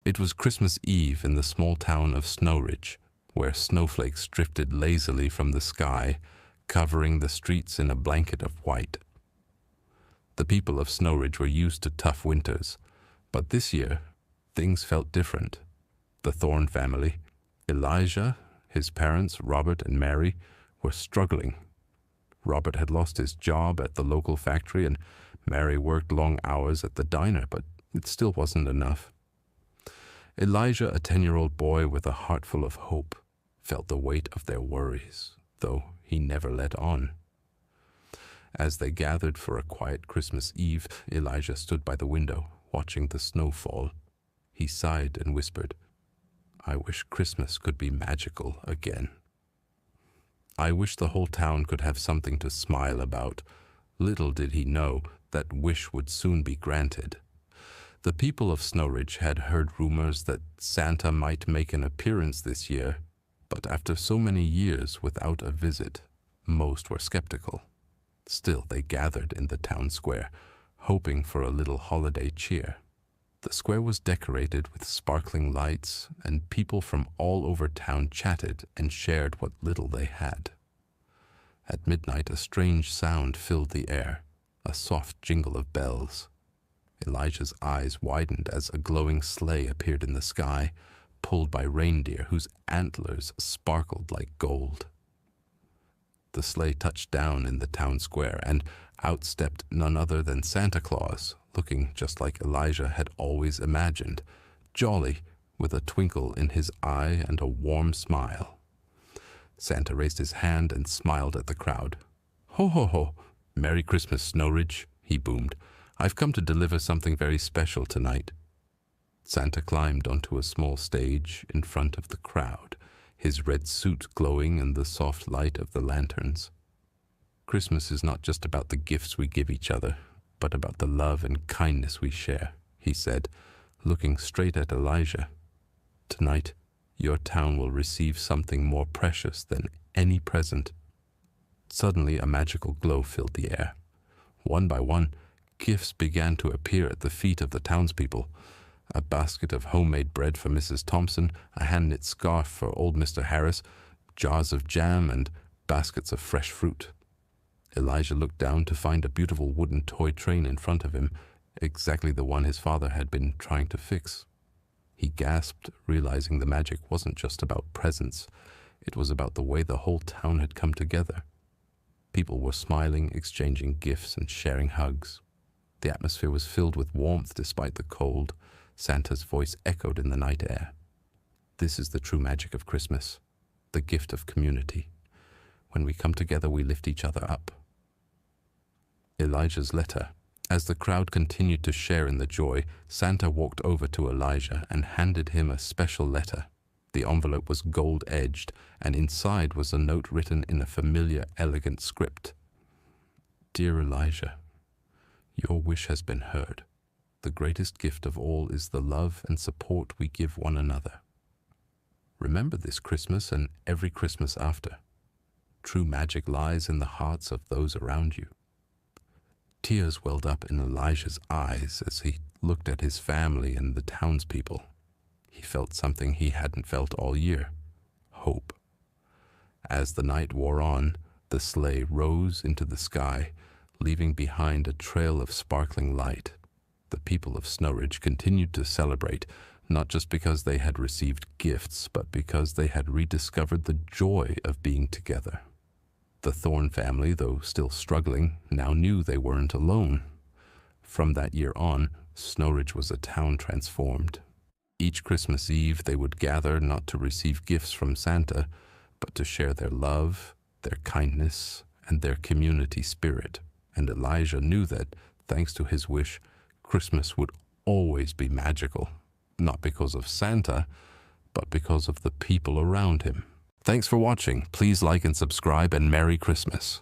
It was Christmas Eve in the small town of Snowridge, where snowflakes drifted lazily from the sky, covering the streets in a blanket of white. The people of Snowridge were used to tough winters, but this year, things felt different. The Thorne family, Elijah, his parents, Robert and Mary, were struggling. Robert had lost his job at the local factory, and Mary worked long hours at the diner, but it still wasn't enough. Elijah, a 10-year-old boy with a heart full of hope, felt the weight of their worries, though he never let on. As they gathered for a quiet Christmas Eve, Elijah stood by the window, watching the snow fall. He sighed and whispered, "I wish Christmas could be magical again. I wish the whole town could have something to smile about." Little did he know that wish would soon be granted. The people of Snowridge had heard rumors that Santa might make an appearance this year, but after so many years without a visit, most were skeptical. Still, they gathered in the town square, hoping for a little holiday cheer. The square was decorated with sparkling lights, and people from all over town chatted and shared what little they had. At midnight, a strange sound filled the air, a soft jingle of bells. Elijah's eyes widened as a glowing sleigh appeared in the sky, pulled by reindeer whose antlers sparkled like gold. The sleigh touched down in the town square, and out stepped none other than Santa Claus, looking just like Elijah had always imagined, jolly, with a twinkle in his eye and a warm smile. Santa raised his hand and smiled at the crowd. "Ho, ho, ho! Merry Christmas, Snowridge," he boomed. "I've come to deliver something very special tonight." Santa climbed onto a small stage in front of the crowd, his red suit glowing in the soft light of the lanterns. "Christmas is not just about the gifts we give each other, but about the love and kindness we share," he said, looking straight at Elijah. "Tonight, your town will receive something more precious than any present." Suddenly, a magical glow filled the air. One by one, gifts began to appear at the feet of the townspeople. A basket of homemade bread for Mrs. Thompson, a hand-knit scarf for old Mr. Harris, jars of jam, and baskets of fresh fruit. Elijah looked down to find a beautiful wooden toy train in front of him, exactly the one his father had been trying to fix. He gasped, realizing the magic wasn't just about presents. It was about the way the whole town had come together. People were smiling, exchanging gifts, and sharing hugs. The atmosphere was filled with warmth despite the cold. Santa's voice echoed in the night air. "This is the true magic of Christmas, the gift of community. When we come together, we lift each other up." Elijah's letter. As the crowd continued to share in the joy, Santa walked over to Elijah and handed him a special letter. The envelope was gold-edged, and inside was a note written in a familiar, elegant script. "Dear Elijah, your wish has been heard. The greatest gift of all is the love and support we give one another. Remember this Christmas and every Christmas after. True magic lies in the hearts of those around you." Tears welled up in Elijah's eyes as he looked at his family and the townspeople. He felt something he hadn't felt all year: hope. As the night wore on, the sleigh rose into the sky, leaving behind a trail of sparkling light. The people of Snowridge continued to celebrate, not just because they had received gifts, but because they had rediscovered the joy of being together. The Thorne family, though still struggling, now knew they weren't alone. From that year on, Snowridge was a town transformed. Each Christmas Eve, they would gather not to receive gifts from Santa, but to share their love, their kindness, and their community spirit. And Elijah knew that, thanks to his wish, Christmas would always be magical, not because of Santa, but because of the people around him. Thanks for watching. Please like and subscribe, and Merry Christmas.